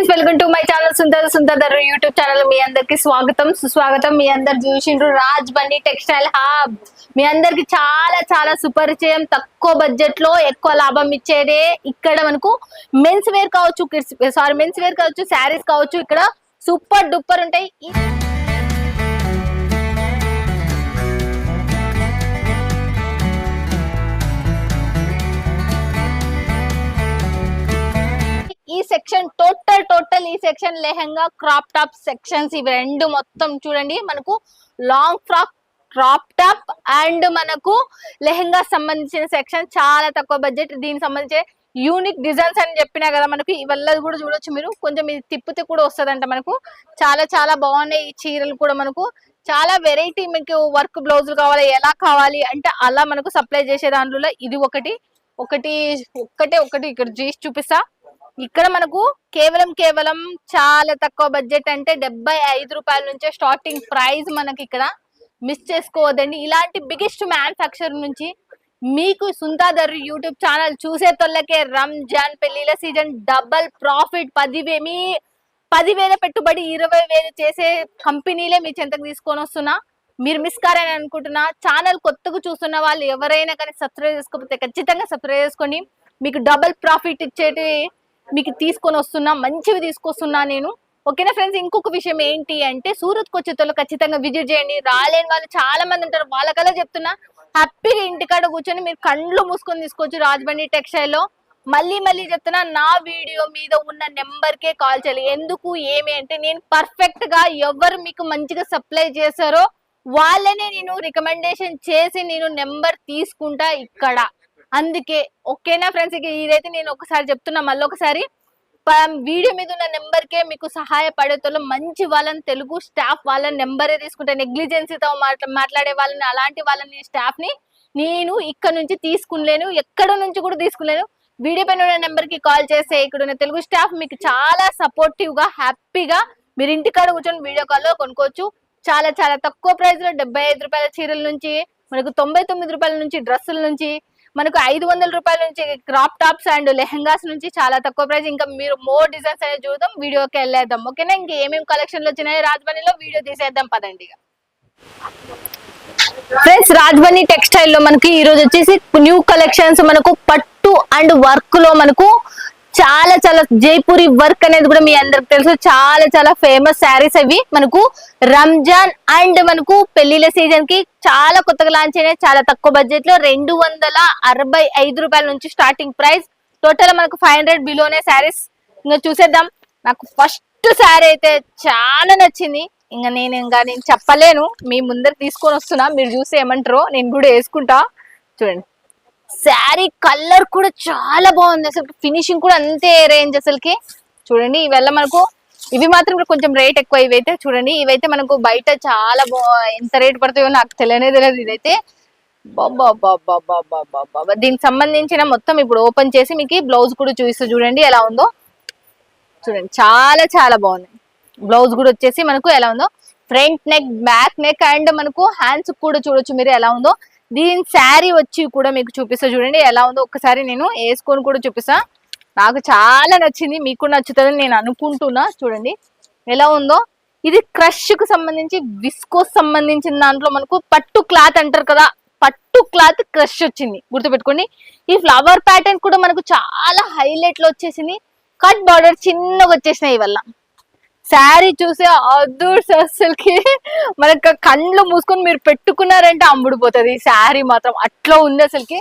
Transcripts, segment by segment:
Friends welcome to my channel సుందర YouTube channel మీ అందరికి స్వాగతం సుస్వాగతం. మీ అందరు చూసిండ్రు రాజ్ బన్నీ టెక్స్టైల్ హబ్. మీ అందరికి చాలా చాలా సుపరిచయం, తక్కువ బడ్జెట్ లో ఎక్కువ లాభం ఇచ్చేదే. ఇక్కడ మనకు మెన్స్ వేర్ కావచ్చు, మెన్స్ వేర్ కావచ్చు, శారీస్ కావచ్చు, ఇక్కడ సూపర్ డూపర్ ఉంటాయి. ఈ సెక్షన్ టోటల్ ఈ section lehenga, crop top sections ఇవి రెండు మొత్తం చూడండి. మనకు long frock, crop top and మనకు లెహంగా సంబంధించిన సెక్షన్ చాలా తక్కువ బడ్జెట్. దీనికి సంబంధించి యూనిక్ డిజైన్స్ అని చెప్పినా కదా, మనకు ఇవల్ల కూడా చూడొచ్చు మీరు. కొంచెం ఇది తిప్పితే కూడా వస్తుందంట. మనకు చాలా చాలా బాగున్నాయి ఈ చీరలు కూడా. మనకు చాలా వెరైటీ, మీకు వర్క్ బ్లౌజులు కావాలి, ఎలా కావాలి అంటే అలా మనకు సప్లై చేసే దాంట్లో ఇది ఒకటి ఇక్కడ చేసి చూపిస్తా. ఇక్కడ మనకు కేవలం చాలా తక్కువ బడ్జెట్, అంటే 75 రూపాయల నుంచే స్టార్టింగ్ ప్రైస్ మనకి. ఇక్కడ మిస్ చేసుకోవద్దండి. ఇలాంటి బిగ్గెస్ట్ మ్యానుఫ్యాక్చర్ నుంచి మీకు సుందర్ యూట్యూబ్ ఛానల్ చూసే తొల్లకే రంజాన్ పెళ్లిల సీజన్ డబల్ ప్రాఫిట్. 10,000 పెట్టుబడి 20,000 చేసే కంపెనీలే మీ చెంతకు తీసుకొని వస్తున్నా. మీరు మిస్ కారని అనుకుంటున్నా. ఛానల్ కొత్తగా చూస్తున్న వాళ్ళు ఎవరైనా కానీ సబ్స్క్రైబ్ చేసుకోకపోతే ఖచ్చితంగా సబ్స్క్రైబ్ చేసుకోండి. మీకు డబల్ ప్రాఫిట్ ఇచ్చేటి మీకు తీసుకొని వస్తున్నా, మంచివి తీసుకొస్తున్నా నేను. ఓకేనా ఫ్రెండ్స్, ఇంకొక విషయం ఏంటి అంటే సూరత్కి వచ్చేటోళ్ళు ఖచ్చితంగా విజిట్ చేయండి. రాలేని వాళ్ళు చాలా మంది ఉంటారు, వాళ్ళకల్లా చెప్తున్నా. హ్యాపీగా ఇంటికాడ కూర్చొని మీరు కళ్ళు మూసుకొని తీసుకోవచ్చు రాజ్ బన్నీ టెక్స్టైల్ లో. మళ్ళీ చెప్తున్నా, నా వీడియో మీద ఉన్న నెంబర్ కే కాల్ చేయాలి. ఎందుకు ఏమి అంటే నేను పర్ఫెక్ట్ గా ఎవరు మీకు మంచిగా సప్లై చేశారో వాళ్ళనే నేను రికమెండేషన్ చేసి నేను నెంబర్ తీసుకుంటా ఇక్కడ. అందుకే ఓకేనా ఫ్రెండ్స్, ఇదైతే నేను ఒకసారి చెప్తున్నా, మళ్ళీ ఒకసారి వీడియో మీద ఉన్న నెంబర్ కే మీకు సహాయపడేతో మంచి వాళ్ళని, తెలుగు స్టాఫ్ వాళ్ళని నెంబరే తీసుకుంటా. నెగ్లిజెన్సీతో మాట్లాడే వాళ్ళని, అలాంటి వాళ్ళని స్టాఫ్ ని నేను ఇక్కడ నుంచి తీసుకునేను, ఎక్కడ నుంచి కూడా తీసుకునేను. వీడియో పైన ఉన్న నెంబర్ కి కాల్ చేస్తే ఇక్కడ ఉన్న తెలుగు స్టాఫ్ మీకు చాలా సపోర్టివ్ గా హ్యాపీగా మీరు ఇంటికాడ కూర్చొని వీడియో కాల్ లో కొనుక్కోవచ్చు. చాలా చాలా తక్కువ ప్రైస్ లో 75 రూపాయల చీరల నుంచి మనకు 99 రూపాయల నుంచి డ్రెస్సుల నుంచి మనకు 500 రూపాయల నుంచి క్రాప్ టాప్స్ అండ్ లెహంగాస్ నుంచి చాలా తక్కువ ప్రైస్. ఇంకా మీరు మోర్ డిజైన్స్ అనేది చూద్దాం, వీడియోకి వెళ్ళేద్దాం. ఓకేనా, ఇంకా ఏమేమి కలెక్షన్లు వచ్చినాయి రాజ్ బన్నీలో వీడియో తీసేద్దాం పదండి. ఫ్రెండ్స్, రాజ్ బన్నీ టెక్స్టైల్ లో మనకి ఈ రోజు వచ్చేసి న్యూ కలెక్షన్స్, మనకు పట్టు అండ్ వర్క్ లో మనకు చాలా చాలా జైపూరి వర్క్ అనేది కూడా మీ అందరికి తెలుసు. చాలా చాలా ఫేమస్ శారీస్ అవి. మనకు రంజాన్ అండ్ మనకు పెళ్లిళ్ళ సీజన్ కి చాలా కొత్తగా లాంచ్ అయినాయి. చాలా తక్కువ బడ్జెట్ లో 265 రూపాయల నుంచి స్టార్టింగ్ ప్రైస్. టోటల్ మనకు 500 బిలోనే శారీస్. ఇంకా చూసేద్దాం. నాకు ఫస్ట్ శారీ అయితే చాలా నచ్చింది. నేను చెప్పలేను, మీ ముందర తీసుకొని వస్తున్నా, మీరు చూసి ఏమంటారో. నేను కూడా వేసుకుంటా. చూడండి, శారీ కలర్ కూడా చాలా బాగుంది. అసలు ఫినిషింగ్ కూడా అంతే రేంజ్ అసలుకి. చూడండి, ఇవల్ల మనకు ఇవి మాత్రం కొంచెం రేట్ ఎక్కువ. ఇవైతే చూడండి, ఇవైతే మనకు బయట చాలా ఎంత రేట్ పడతాయో నాకు తెలియదు. ఇదైతే బాబా దీనికి సంబంధించిన మొత్తం ఇప్పుడు ఓపెన్ చేసి మీకు బ్లౌజ్ కూడా చూపిస్తూ చూడండి ఎలా ఉందో. చూడండి, చాలా చాలా బాగుంది. బ్లౌజ్ కూడా వచ్చేసి మనకు ఎలా ఉందో, front neck, back neck and మనకు హ్యాండ్స్ కూడా చూడొచ్చు మీరు ఎలా ఉందో. దీని శారీ వచ్చి కూడా మీకు చూపిస్తా చూడండి ఎలా ఉందో. ఒక్కసారి నేను వేసుకొని కూడా చూపిస్తా. నాకు చాలా నచ్చింది, మీకు నచ్చుతుందని నేను అనుకుంటున్నా. చూడండి ఎలా ఉందో. ఇది క్రష్ కు సంబంధించి, విస్కోస్ సంబంధించిన దాంట్లో మనకు పట్టు క్లాత్ అంటారు కదా, పట్టు క్లాత్ క్రష్ వచ్చింది, గుర్తుపెట్టుకోండి. ఈ ఫ్లవర్ ప్యాటర్న్ కూడా మనకు చాలా హైలైట్ లో వచ్చేసింది. కట్ బార్డర్ చిన్నగా వచ్చేసినాయి వల్ల. శారీ చూసే అసలుకి మనకు కళ్ళు మూసుకొని మీరు పెట్టుకున్నారంటే అమ్ముడుపోతుంది. శారీ మాత్రం అట్లా ఉంది అసలుకి.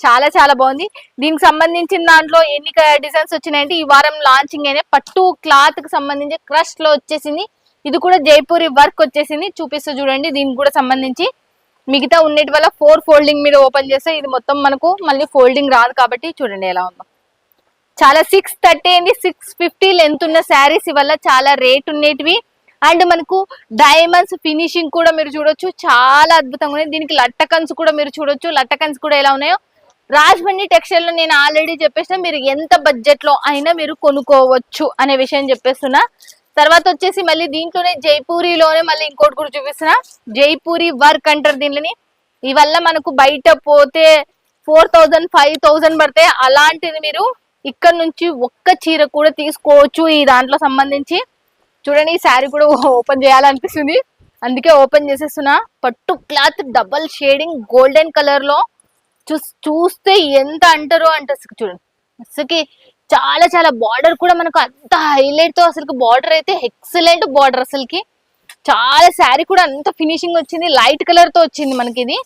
చాలా చాలా బాగుంది. దీనికి సంబంధించిన దాంట్లో ఎన్ని డిజైన్స్ వచ్చినాయంటే ఈ వారం లాంచింగ్ అయినా. పట్టు క్లాత్ కి సంబంధించి క్రష్ లో వచ్చేసింది. ఇది కూడా జైపూరి వర్క్ వచ్చేసింది. చూపిస్తూ చూడండి. దీనికి కూడా సంబంధించి మిగతా ఉన్నటి వల్ల 4 ఫోల్డింగ్ మీద ఓపెన్ చేస్తే ఇది మొత్తం మనకు మళ్ళీ ఫోల్డింగ్ రాదు కాబట్టి చూడండి ఎలా ఉందో. చాలా 630 అండి, 650 లెంత్ ఉన్న శారీస్ వల్ల చాలా రేట్ ఉండేటివి. అండ్ మనకు డైమండ్స్ ఫినిషింగ్ కూడా మీరు చూడొచ్చు, చాలా అద్భుతంగా ఉన్నాయి. దీనికి లట్టకన్స్ కూడా మీరు చూడొచ్చు. లట్టకన్స్ కూడా ఎలా ఉన్నాయో. రాజ్ బన్నీ టెక్స్టైల్ లో నేను ఆల్రెడీ చెప్పేసిన, మీరు ఎంత బడ్జెట్ లో అయినా మీరు కొనుక్కోవచ్చు అనే విషయం చెప్పేస్తున్నా. తర్వాత వచ్చేసి మళ్ళీ దీంట్లోనే జైపూరిలోనే మళ్ళీ ఇంకోటి కూడా చూపిస్తున్నా. జైపూరి వర్క్ అంటారు దీనిని. ఈ వల్ల మనకు బయట పోతే 4,000 5,000 పడితే అలాంటిది మీరు ఇక్కడ నుంచి ఒక్క చీర కూడా తీసుకోవచ్చు ఈ దాంట్లో సంబంధించి. చూడండి ఈ శారీ కూడా ఓపెన్ చేయాలనిపిస్తుంది, అందుకే ఓపెన్ చేసేస్తున్నా. పట్టు cloth double shading golden colour లో చూస్తే ఎంత అంటారో అంటే అసలు చూడండి. అసలుకి చాలా చాలా బార్డర్ కూడా మనకు అంత హైలైట్ తో, అసలు బార్డర్ అయితే ఎక్సలెంట్ బార్డర్. అసలుకి చాలా శారీ కూడా అంత ఫినిషింగ్ వచ్చింది, లైట్ కలర్ తో వచ్చింది మనకి. ఇది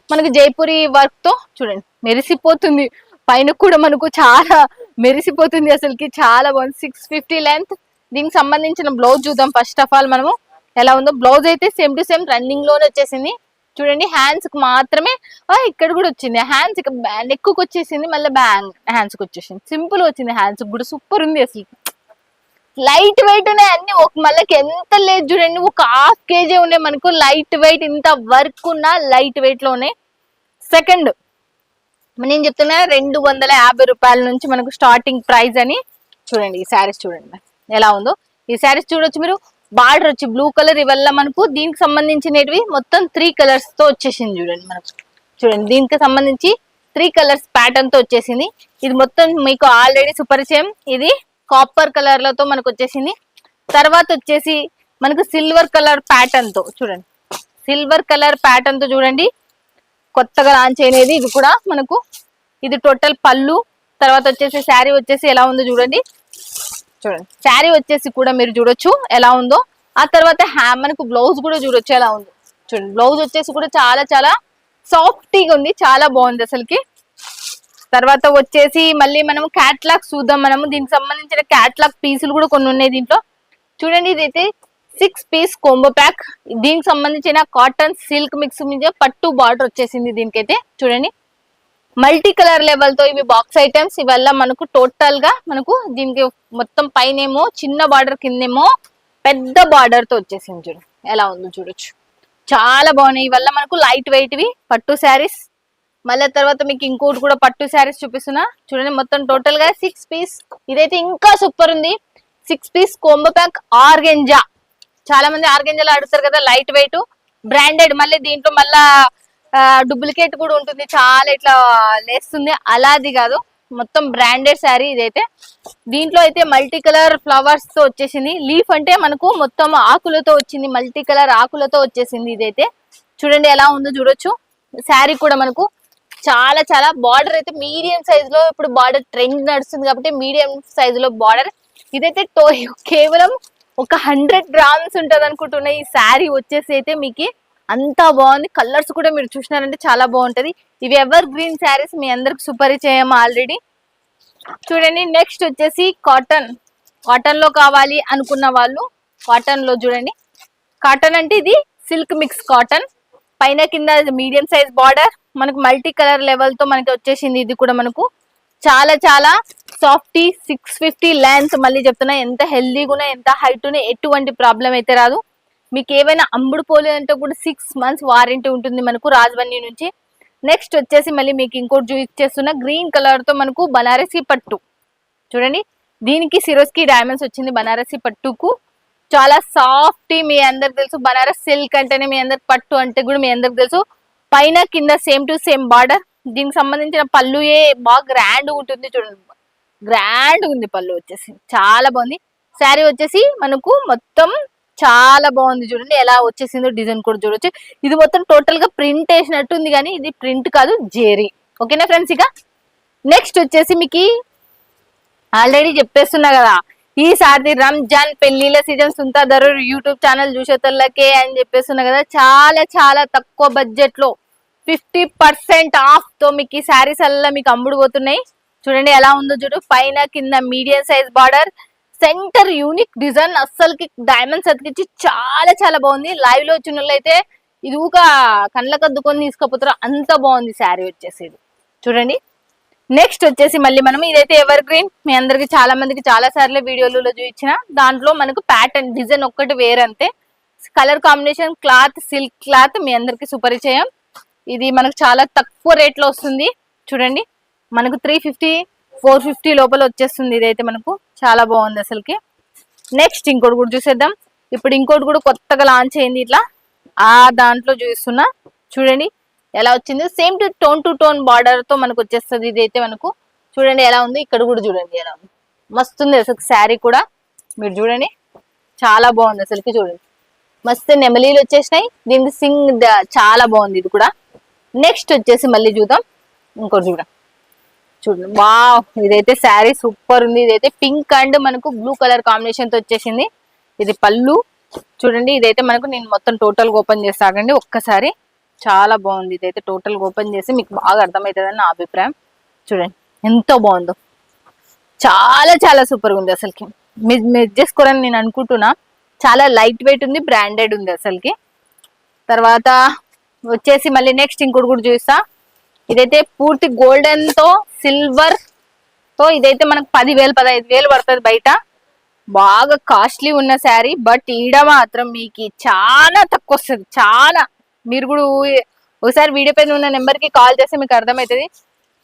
మనకి జైపూరి వర్క్ తో చూడండి మెరిసిపోతుంది, పైన కూడా మనకు చాలా మెరిసిపోతుంది. అసలుకి చాలా బాగుంది. 650 లెంత్. దీనికి సంబంధించిన బ్లౌజ్ చూద్దాం ఫస్ట్ ఆఫ్ ఆల్ మనము ఎలా ఉందో. బ్లౌజ్ అయితే సేమ్ టు సేమ్ రన్నింగ్ లోనే వచ్చేసింది. చూడండి హ్యాండ్స్ కి మాత్రమే ఇక్కడ కూడా వచ్చింది, హ్యాండ్స్ నెక్ కు వచ్చేసింది, మళ్ళీ బ్యాంగ్ హ్యాండ్స్ కి వచ్చేసింది, సింపుల్ వచ్చింది. హ్యాండ్స్ కూడా సూపర్ ఉంది అసలు, లైట్ వెయిట్ ఉన్నాయి అన్ని. ఒక మళ్ళీ ఎంత లేదు చూడండి, ఒక ½ కేజీ ఉన్నాయి మనకు లైట్ వెయిట్. ఇంత వర్క్ ఉన్న లైట్ వెయిట్ లో ఉన్నాయి. సెకండ్ నేను చెప్తున్నా 250 రూపాయల నుంచి మనకు స్టార్టింగ్ ప్రైస్ అని. చూడండి ఈ శారీస్ చూడండి ఎలా ఉందో. ఈ శారీస్ చూడొచ్చు మీరు, బార్డర్ వచ్చి బ్లూ కలర్. ఇవల్ల మనకు దీనికి సంబంధించినవి మొత్తం 3 కలర్స్ తో వచ్చేసింది చూడండి మనకు. చూడండి దీనికి సంబంధించి 3 కలర్స్ ప్యాటర్న్ తో వచ్చేసింది. ఇది మొత్తం మీకు ఆల్రెడీ సుపరిచయం. ఇది కాపర్ కలర్ లతో మనకు వచ్చేసింది. తర్వాత వచ్చేసి మనకు సిల్వర్ కలర్ ప్యాటర్న్ తో చూడండి, సిల్వర్ కలర్ ప్యాటర్న్ తో చూడండి కొత్తగా లాంచ్ అయినది. ఇది కూడా మనకు ఇది టోటల్ పళ్ళు. తర్వాత వచ్చేసి శారీ వచ్చేసి ఎలా ఉందో చూడండి. చూడండి శారీ వచ్చేసి కూడా మీరు చూడొచ్చు ఎలా ఉందో. ఆ తర్వాత మనకు బ్లౌజ్ కూడా చూడొచ్చు ఎలా ఉందో. చూడండి బ్లౌజ్ వచ్చేసి కూడా చాలా చాలా సాఫ్టీగా ఉంది, చాలా బాగుంది అసలుకి. తర్వాత వచ్చేసి మళ్ళీ మనం క్యాట్లాగ్ చూద్దాం. మనము దీనికి సంబంధించిన క్యాట్లాగ్ పీసులు కూడా కొన్ని ఉన్నాయి దీంట్లో. చూడండి ఇదైతే 6 పీస్ కోంబో ప్యాక్. దీనికి సంబంధించిన కాటన్ సిల్క్ మిక్స్ మీద పట్టు బార్డర్ వచ్చేసింది దీనికైతే. చూడండి మల్టీ కలర్ లెవెల్ తో ఇవి బాక్స్ ఐటమ్స్. ఇవల్ల మనకు టోటల్ గా మనకు దీనికి మొత్తం పైనేమో చిన్న బార్డర్, కిందేమో పెద్ద బార్డర్ తో వచ్చేసింది. చూడండి ఎలా ఉందో చూడొచ్చు, చాలా బాగున్నాయి. ఇవల్ల మనకు లైట్ వెయిట్ వి పట్టు శారీస్. మళ్ళీ తర్వాత మీకు ఇంకోటి కూడా పట్టు శారీస్ చూపిస్తున్నా. చూడండి మొత్తం టోటల్ గా 6 పీస్. ఇదైతే ఇంకా సూపర్ ఉంది. 6 పీస్ కోంబో ప్యాక్ ఆర్గెంజా. చాలా మంది ఆర్గెంజాలో అడుగుతారు కదా, లైట్ వెయిట్ బ్రాండెడ్. మళ్ళీ దీంట్లో మళ్ళా డూప్లికేట్ కూడా ఉంటుంది, చాలా ఇట్లా లేస్తుంది. అలాది కాదు, మొత్తం బ్రాండెడ్ శారీ ఇదైతే. దీంట్లో అయితే మల్టీ కలర్ ఫ్లవర్స్ తో వచ్చేసింది. లీఫ్ అంటే మనకు మొత్తం ఆకులతో వచ్చింది, మల్టీ కలర్ ఆకులతో వచ్చేసింది ఇదైతే. చూడండి ఎలా ఉందో చూడొచ్చు. శారీ కూడా మనకు చాలా చాలా బార్డర్ అయితే మీడియం సైజ్ లో, ఇప్పుడు బార్డర్ ట్రెండ్ నడుస్తుంది కాబట్టి మీడియం సైజ్ లో బార్డర్. ఇదైతే కేవలం ఒక 100 గ్రామ్స్ ఉంటది అనుకుంటున్నా ఈ శారీ వచ్చేసి అయితే. మీకు అంతా బాగుంది. కలర్స్ కూడా మీరు చూసినారంటే చాలా బాగుంటది. ఇవి ఎవర్ గ్రీన్ శారీస్, మీ అందరికి సుపరిచయం ఆల్రెడీ. చూడండి నెక్స్ట్ వచ్చేసి కాటన్. కాటన్ లో కావాలి అనుకున్న వాళ్ళు కాటన్ లో చూడండి. కాటన్ అంటే ఇది సిల్క్ మిక్స్ కాటన్, పైన కింద మీడియం సైజ్ బార్డర్, మనకు మల్టీ కలర్ లెవెల్ తో మనకి వచ్చేసింది. ఇది కూడా మనకు చాలా చాలా సాఫ్టీ. 650 లెంత్. మళ్ళీ చెప్తున్నా ఎంత హెల్దీగా ఉన్నాయి, ఎంత హైట్ ఉన్నాయి, ఎటువంటి ప్రాబ్లం అయితే రాదు. మీకు ఏవైనా అమ్ముడు పోలేదంటే కూడా 6 మంత్స్ వారంటీ ఉంటుంది మనకు రాజవన్నీ నుంచి. నెక్స్ట్ వచ్చేసి మళ్ళీ మీకు ఇంకోటి చూపించేస్తున్నా, గ్రీన్ కలర్ తో మనకు బనారసి పట్టు. చూడండి దీనికి సిరోస్కి డైమండ్స్ వచ్చింది బనారసి పట్టుకు. చాలా సాఫ్ట్. మీ అందరికి తెలుసు బనారస్ సిల్క్ అంటేనే, మీ అందరికి పట్టు అంటే కూడా మీ అందరికి తెలుసు. పైన కింద సేమ్ టు సేమ్ బార్డర్. దీనికి సంబంధించిన పళ్ళు బాగా గ్రాండ్ ఉంటుంది. చూడండి గ్రాండ్ ఉంది పళ్ళు వచ్చేసి, చాలా బాగుంది. శారీ వచ్చేసి మనకు మొత్తం చాలా బాగుంది. చూడండి ఎలా వచ్చేసిందో, డిజైన్ కూడా చూడొచ్చు. ఇది మొత్తం టోటల్ గా ప్రింట్ వేసినట్టు ఉంది, కానీ ఇది ప్రింట్ కాదు, జేరీ. ఓకేనా ఫ్రెండ్స్. ఇక నెక్స్ట్ వచ్చేసి మీకు ఆల్రెడీ చెప్పేస్తున్నా కదా, ఈసారి రంజాన్ పెళ్లిళ్ళ సీజన్ సుంతా ధరూర్ యూట్యూబ్ ఛానల్ చూసేతల్లకే అని చెప్పేస్తున్నా కదా. చాలా చాలా తక్కువ బడ్జెట్ లో 50% ఆఫ్ తో మీకు ఈ శారీస్ అల్లా మీకు అమ్ముడు పోతున్నాయి. చూడండి ఎలా ఉందో చూడు. పైన కింద medium size border, centre unique design, అస్సలకి డైమండ్స్ అతికించి చాలా చాలా బాగుంది. లైవ్ లో వచ్చిన వాళ్ళు అయితే ఇది ఊక కళ్ళకు అద్దుకొని తీసుకుపోతారు, అంత బాగుంది శారీ వచ్చేసి. చూడండి నెక్స్ట్ వచ్చేసి మళ్ళీ మనం ఇదైతే ఎవర్ గ్రీన్. మీ అందరికి చాలా మందికి చాలా సార్లు వీడియోలలో చూపించిన. దాంట్లో మనకు ప్యాటర్న్ డిజైన్ ఒక్కటి వేరంతే. Colour combination, cloth silk cloth మీ అందరికి సుపరిచయం. ఇది మనకు చాలా తక్కువ రేట్ లో వస్తుంది. చూడండి మనకు 350 450 లోపల వచ్చేస్తుంది. ఇదైతే మనకు చాలా బాగుంది అసలుకి. నెక్స్ట్ ఇంకోటి కూడా చూసేద్దాం. ఇప్పుడు ఇంకోటి కూడా కొత్తగా లాంచ్ అయింది, ఇట్లా దాంట్లో చూస్తున్నా. చూడండి ఎలా వచ్చింది. సేమ్ టు టోన్ బార్డర్ తో మనకు వచ్చేస్తుంది. ఇదైతే మనకు చూడండి ఎలా ఉంది, ఇక్కడ కూడా చూడండి ఎలా ఉంది, మస్తుంది అసలు శారీ కూడా. మీరు చూడండి చాలా బాగుంది అసలుకి, చూడండి మస్తు నెమలీలు వచ్చేసినాయి దీనికి సింగ్, చాలా బాగుంది ఇది కూడా. నెక్స్ట్ వచ్చేసి మళ్ళీ చూద్దాం ఇంకోటి చూడండి వావ్, ఇదైతే శారీ సూపర్ ఉంది. ఇదైతే పింక్ అండ్ మనకు బ్లూ కలర్ కాంబినేషన్ తో వచ్చేసింది. ఇది పళ్ళు చూడండి. ఇదైతే మనకు నేను మొత్తం టోటల్ గా ఓపెన్ చేస్తాగండి ఒక్కసారి. చాలా బాగుంది. ఇదైతే టోటల్ గా ఓపెన్ చేసి మీకు బాగా అర్థమవుతుందని నా అభిప్రాయం. చూడండి ఎంతో బాగుందో, చాలా చాలా సూపర్ గా ఉంది అసలుకి. మీరు చేసుకోరని నేను అనుకుంటున్నా. చాలా లైట్ వెయిట్ ఉంది, బ్రాండెడ్ ఉంది అసలుకి. తర్వాత వచ్చేసి మళ్ళీ నెక్స్ట్ ఇంకోటి కూడా చూస్తా. ఇదైతే పూర్తి గోల్డెన్ తో సిల్వర్ తో, ఇదైతే మనకు 10,000 15,000 పడుతుంది బయట. బాగా కాస్ట్లీ ఉన్న శారీ, బట్ ఈడ మాత్రం మీకు చాలా తక్కువ వస్తుంది. చాలా, మీరు కూడా ఒకసారి వీడియో పైన ఉన్న నెంబర్ కి కాల్ చేస్తే మీకు అర్థమవుతుంది.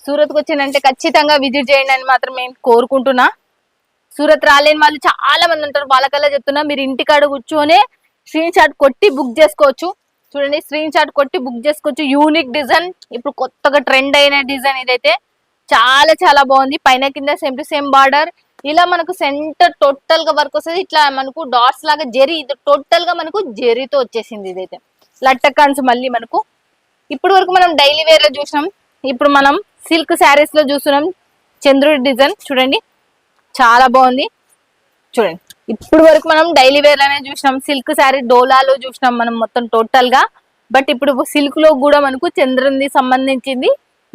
సూరత్కి వచ్చిందంటే ఖచ్చితంగా విజిట్ చేయండి అని మాత్రం నేను కోరుకుంటున్నా. సూరత్ రాలేని వాళ్ళు చాలా మంది ఉంటారు, వాళ్ళకల్లా చెప్తున్నా. మీరు ఇంటికాడ కూర్చొని స్క్రీన్ షాట్ కొట్టి బుక్ చేసుకోవచ్చు. చూడండి స్క్రీన్ షాట్ కొట్టి బుక్ చేసుకోవచ్చు. యూనిక్ డిజైన్, ఇప్పుడు కొత్తగా ట్రెండ్ అయిన డిజైన్. ఇదైతే చాలా చాలా బాగుంది. పైన కింద సేమ్ టు సేమ్ బార్డర్, ఇలా మనకు సెంటర్ టోటల్ గా వర్క్ వస్తుంది. ఇట్లా మనకు డాట్స్ లాగా జెరీ, ఇది టోటల్ గా మనకు జెరీతో వచ్చేసింది. ఇదైతే లట్టకాన్స్. మళ్ళీ మనకు ఇప్పుడు వరకు మనం డైలీ వేర్ లో చూసినాం, ఇప్పుడు మనం సిల్క్ శారీస్ లో చూస్తున్నాం. చంద్రుడి డిజైన్ చూడండి చాలా బాగుంది. చూడండి ఇప్పుడు వరకు మనం డైలీ వేర్ లోనే చూసినాం, సిల్క్ శారీ డోలాలో చూసినాం మనం మొత్తం టోటల్ గా. బట్ ఇప్పుడు సిల్క్ లో కూడా మనకు చంద్రుని సంబంధించింది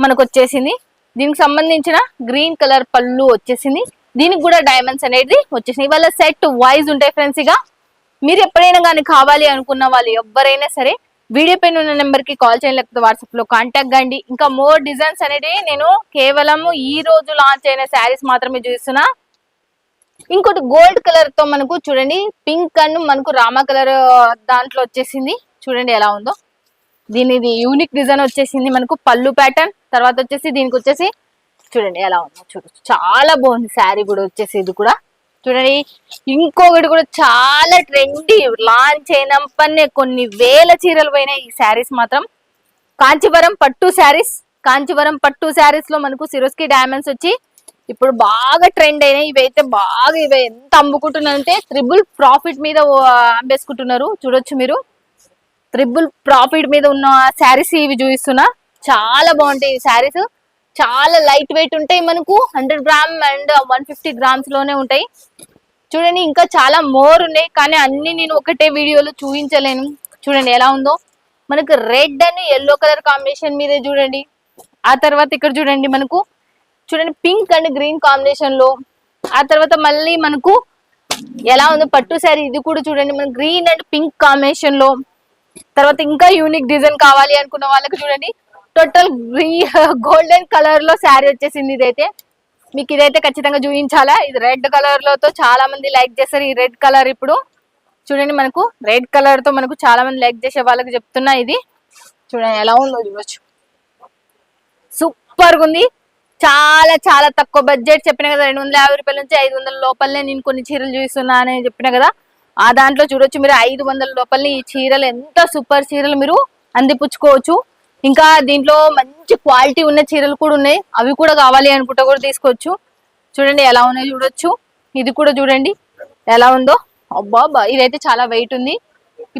మనకు వచ్చేసింది. దీనికి సంబంధించిన గ్రీన్ కలర్ పళ్ళు వచ్చేసింది. దీనికి కూడా డైమండ్స్ అనేది వచ్చేసింది. ఇవాళ సెట్ వైజ్ ఉంటాయి ఫ్రెండ్స్. ఇక మీరు ఎప్పుడైనా కానీ కావాలి అనుకున్న వాళ్ళు ఎవరైనా సరే వీడియో పైన ఉన్న నెంబర్ కి కాల్ చేయండి, లేకపోతే వాట్సాప్ లో కాంటాక్ట్ కండి. ఇంకా మోర్ డిజైన్స్ అనేది నేను కేవలం ఈ రోజు లాంచ్ అయిన శారీస్ మాత్రమే చూస్తున్నా. ఇంకోటి గోల్డ్ కలర్ తో మనకు చూడండి పింక్ అండ్ మనకు రామా కలర్ దాంట్లో వచ్చేసింది. చూడండి ఎలా ఉందో, దీనిది యూనిక్ డిజైన్ వచ్చేసింది మనకు పళ్ళు ప్యాటర్న్. తర్వాత వచ్చేసి దీనికి వచ్చేసి చూడండి ఎలా ఉందో, చూడొచ్చు చాలా బాగుంది శారీ కూడా వచ్చేసి. ఇది కూడా చూడండి. ఇంకొకటి కూడా చాలా ట్రెండీ, లాంచ్ అయినప్పనే కొన్ని వేల చీరలు పోయినాయి ఈ శారీస్ మాత్రం. కాంచీవరం పట్టు శారీస్. కాంచీవరం పట్టు శారీస్ లో మనకు సిరోస్కి డైమండ్స్ వచ్చి ఇప్పుడు బాగా ట్రెండ్ అయినాయి. ఇవైతే బాగా, ఇవి ఎంత అమ్ముకుంటున్నారంటే ట్రిపుల్ ప్రాఫిట్ మీద అమ్మేసుకుంటున్నారు. చూడొచ్చు మీరు, ట్రిపుల్ ప్రాఫిట్ మీద ఉన్న శారీస్ ఇవి చూపిస్తున్నా. చాలా బాగుంటాయి ఈ శారీస్. చాలా లైట్ వెయిట్ ఉంటాయి మనకు. 100 గ్రామ్ అండ్ 150 గ్రామ్స్ లోనే ఉంటాయి. చూడండి ఇంకా చాలా మోర్ ఉన్నాయి, కానీ అన్ని నేను ఒకటే వీడియోలో చూపించలేను. చూడండి ఎలా ఉందో, మనకు red and yellow colour combination మీదే చూడండి. ఆ తర్వాత ఇక్కడ చూడండి మనకు చూడండి పింక్ అండ్ గ్రీన్ కాంబినేషన్ లో. ఆ తర్వాత మళ్ళీ మనకు ఎలా ఉందో పట్టు శారీ. ఇది కూడా చూడండి మనకు గ్రీన్ అండ్ పింక్ కాంబినేషన్ లో. తర్వాత ఇంకా యూనిక్ డిజైన్ కావాలి అనుకున్న వాళ్ళకి చూడండి టోటల్ గోల్డెన్ కలర్ లో శారీ వచ్చేసింది. ఇదైతే మీకు ఇదైతే ఖచ్చితంగా చూపించాలా. ఇది రెడ్ కలర్ లో చాలా మంది లైక్ చేస్తారు ఈ రెడ్ కలర్. ఇప్పుడు చూడండి మనకు రెడ్ కలర్ తో మనకు చాలా మంది లైక్ చేసే వాళ్ళకి చెప్తున్నా. ఇది చూడండి ఎలా ఉందో, చూడొచ్చు సూపర్ గా ఉంది. చాలా చాలా తక్కువ బడ్జెట్ చెప్పిన కదా, 250 రూపాయల నుంచి 500 లోపలనే నేను కొన్ని చీరలు చూస్తున్నా అని చెప్పిన కదా. ఆ దాంట్లో చూడొచ్చు మీరు 500 లోపలనే ఈ చీరలు, ఎంత సూపర్ చీరలు మీరు అందిపుచ్చుకోవచ్చు. ఇంకా దీంట్లో మంచి క్వాలిటీ ఉన్న చీరలు కూడా ఉన్నాయి, అవి కూడా కావాలి అనుకుంటా కూడా తీసుకోవచ్చు. చూడండి ఎలా ఉన్నాయో చూడొచ్చు. ఇది కూడా చూడండి ఎలా ఉందో. అబ్బా ఇదైతే చాలా వెయిట్ ఉంది.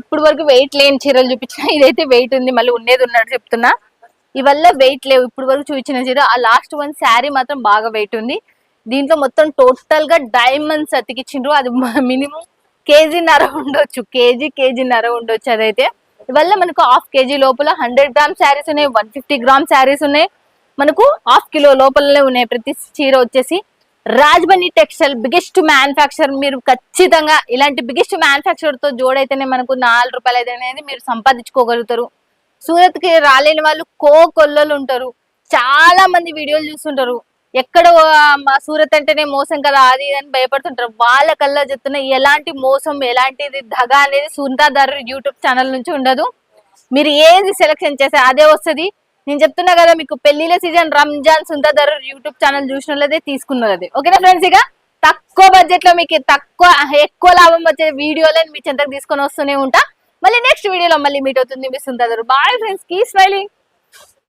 ఇప్పుడు వరకు వెయిట్ లేని చీరలు చూపించిన, ఇదైతే వెయిట్ ఉంది. మళ్ళీ ఉండేది ఉన్నట్టు చెప్తున్నా. ఇవల్ల వెయిట్ లేవు ఇప్పుడు వరకు చూపించిన చీర. ఆ లాస్ట్ వన్ శారీ మాత్రం బాగా వెయిట్ ఉంది. దీంట్లో మొత్తం టోటల్ గా డైమండ్స్ అతికిచ్చిండ్రు. అది మినిమం కేజీన్నర ఉండొచ్చు, కేజీన్నర ఉండొచ్చు. అదైతే ఇవల్ల మనకు హాఫ్ కేజీ లోపల 100 గ్రామ్ శారీస్ ఉన్నాయి, 150 గ్రామ్ శారీస్ ఉన్నాయి, మనకు హాఫ్ కిలో లోపలనే ఉన్నాయి ప్రతి చీర వచ్చేసి. రాజ్బని టెక్స్టైల్ బిగ్గెస్ట్ మ్యానుఫ్యాక్చర్. మీరు ఖచ్చితంగా ఇలాంటి బిగ్గెస్ట్ మ్యానుఫ్యాక్చర్ తో జోడైతేనే మనకు 4 రూపాయలు అయితే అనేది మీరు సంపాదించుకోగలుగుతారు. సూరత్ కి రాలేని వాళ్ళు కొల్లలు ఉంటారు, చాలా మంది వీడియోలు చూస్తుంటారు. ఎక్కడ మా సూరత్ అంటేనే మోసం కదా అది అని భయపడుతుంటారు. వాళ్ళకల్లా చెప్తున్నా ఎలాంటి మోసం, ఎలాంటిది దగా అనేది సుంతాదారు యూట్యూబ్ ఛానల్ నుంచి ఉండదు. మీరు ఏది సెలెక్షన్ చేస్తే అదే వస్తుంది. నేను చెప్తున్నా కదా, మీకు పెళ్లిల సీజన్ రంజాన్ సుంతాదారు యూట్యూబ్ ఛానల్ చూసిన వాళ్ళదే తీసుకున్నది. ఓకేనా ఫ్రెండ్స్? ఇక తక్కువ బడ్జెట్ లో మీకు ఎక్కువ లాభం వచ్చే వీడియోలను మీ చెంతకు తీసుకొని వస్తూనే ఉంటా. మళ్ళీ నెక్స్ట్ వీడియోలో మళ్ళీ మీట్ అవుతుంది మీ సుంతాదారు. Bye friends, keep smiling.